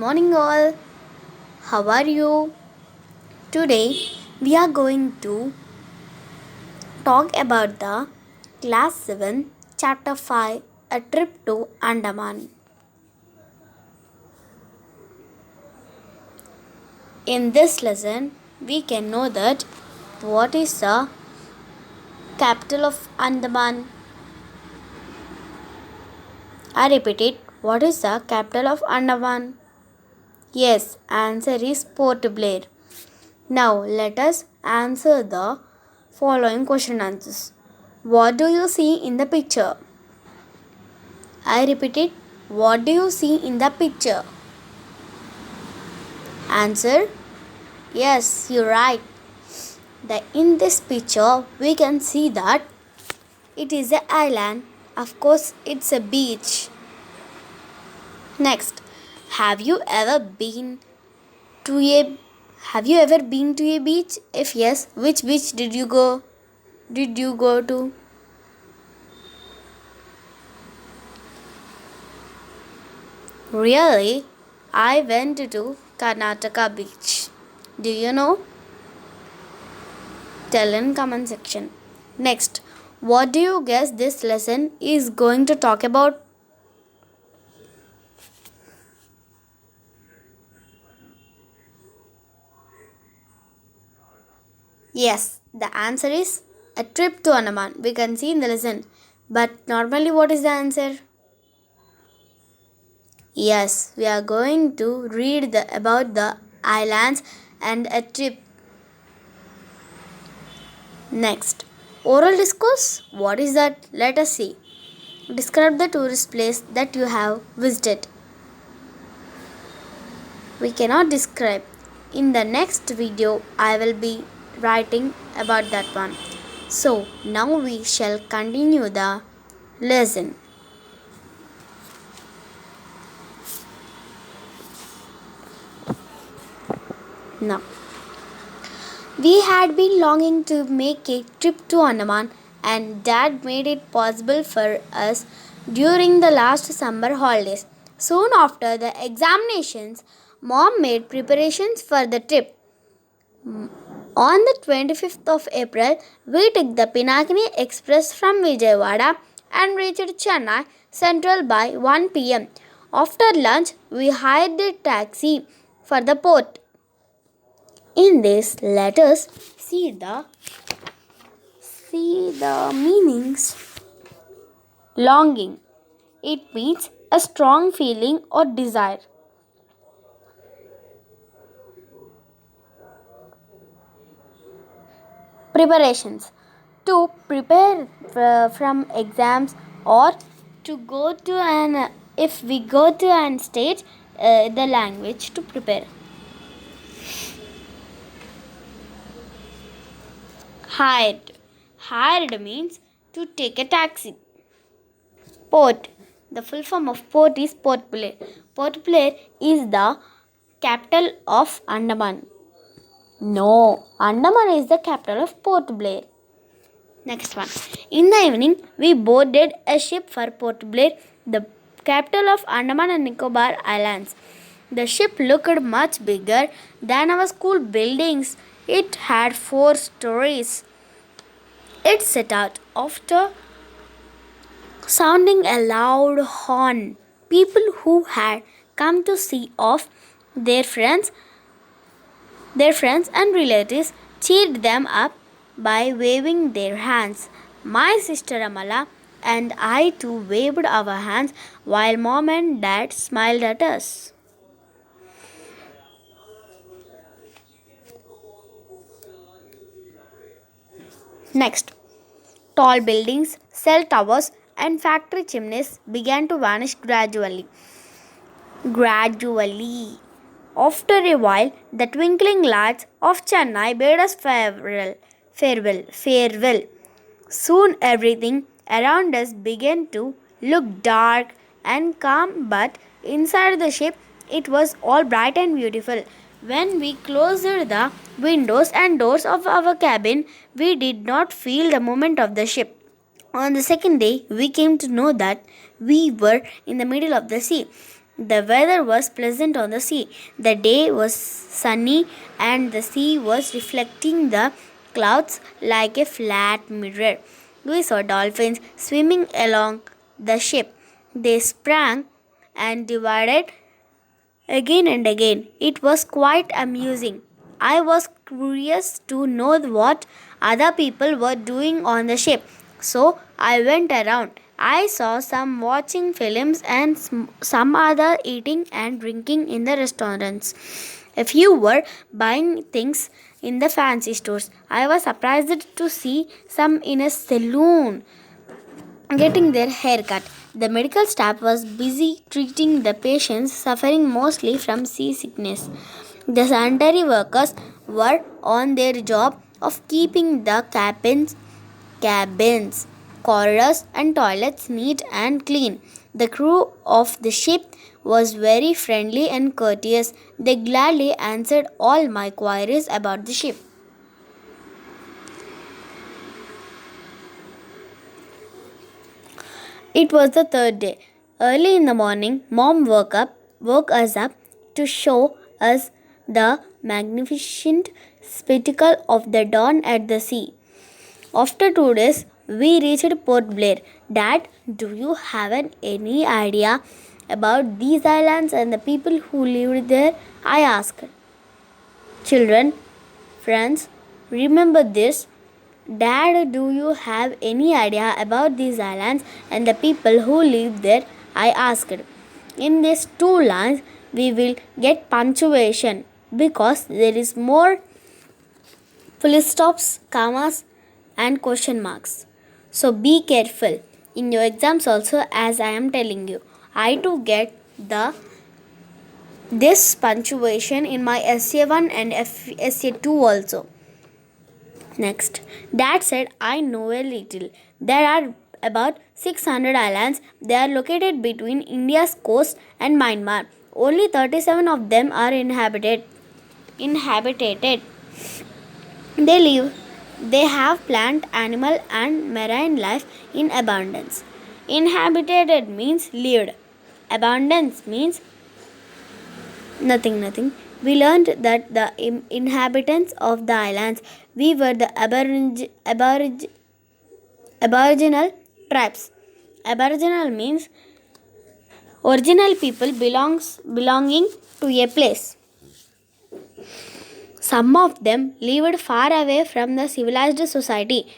morning, all. How are you? Today, we are going to talk about the Class 7, Chapter 5, A Trip to Andaman. In this lesson, we can know that what is the capital of Andaman. I repeat it. What is the capital of Andaman? Yes, answer is Port Blair. Now let us answer the following question answers. What do you see in the picture? I repeat it. What do you see in the picture? Answer. Yes, you're right. In this picture, we can see that it is an island. Of course, it's a beach. Next, have you ever been to a beach? If yes, which beach did you go? To? Really? I went to Karnataka beach. Do you know? Tell in comment section. Next, what do you guess this lesson is going to talk about? Yes, the answer is a trip to Andaman. We can see in the lesson. But normally, what is the answer? Yes, we are going to read about the islands and a trip. Next, oral discourse. What is that? Let us see. Describe the tourist place that you have visited. We cannot describe. In the next video, I will be writing about that one. So, now we shall continue the lesson. Now, we had been longing to make a trip to Andaman, and Dad made it possible for us during the last summer holidays. Soon after the examinations, Mom made preparations for the trip. On the 25th of April, we took the Pinakini Express from Vijayawada and reached Chennai Central by 1 pm. After lunch, we hired a taxi for the port. In this, let us see the meanings. Longing. It means a strong feeling or desire. Preparations. To prepare from exams or to go to if we go to an state, the language to prepare. Hired. Hired means to take a taxi. Port. The full form of port is Port Blair. Port Blair is the capital of Andaman. No, Andaman is the capital of Port Blair. Next one. In the evening, we boarded a ship for Port Blair, the capital of Andaman and Nicobar Islands. The ship looked much bigger than our school buildings. It had 4 stories. It set out after sounding a loud horn. People who had come to see off their friends and relatives cheered them up by waving their hands. My sister Amala and I too waved our hands while Mom and Dad smiled at us. Next, tall buildings, cell towers, and factory chimneys began to vanish gradually. After a while, the twinkling lights of Chennai bade us farewell. Soon everything around us began to look dark and calm, but inside the ship it was all bright and beautiful. When we closed the windows and doors of our cabin, we did not feel the movement of the ship. On the second day, we came to know that we were in the middle of the sea. The weather was pleasant on the sea. The day was sunny and the sea was reflecting the clouds like a flat mirror. We saw dolphins swimming along the ship. They sprang and divided again and again. It was quite amusing. I was curious to know what other people were doing on the ship, so I went around. I saw some watching films and some other eating and drinking in the restaurants. A few were buying things in the fancy stores. I was surprised to see some in a saloon getting their hair cut. The medical staff was busy treating the patients suffering mostly from seasickness. The sanitary workers were on their job of keeping the cabins, corridors, and toilets neat and clean. The crew of the ship was very friendly and courteous. They gladly answered all my queries about the ship. It was the third day. Early in the morning, Mom woke us up to show us the magnificent spectacle of the dawn at the sea. After 2 days, we reached Port Blair. Dad, do you have any idea about these islands and the people who lived there? I asked. Children, friends, remember this. Dad, do you have any idea about these islands and the people who live there? I asked. In these two lines, we will get punctuation because there is more full stops, commas, and question marks. So be careful in your exams also, as I am telling you. I too get the this punctuation in my SA1 and SA2 also. Next, Dad said, I know a little. There are about 600 islands. They are located between India's coast and Myanmar. Only 37 of them are inhabited. They live. They have plant, animal, and marine life in abundance. Inhabited means lived. Abundance means nothing. We learned that the inhabitants of the islands, we were the aboriginal tribes. Aboriginal means original people belonging to a place. Some of them lived far away from the civilized society.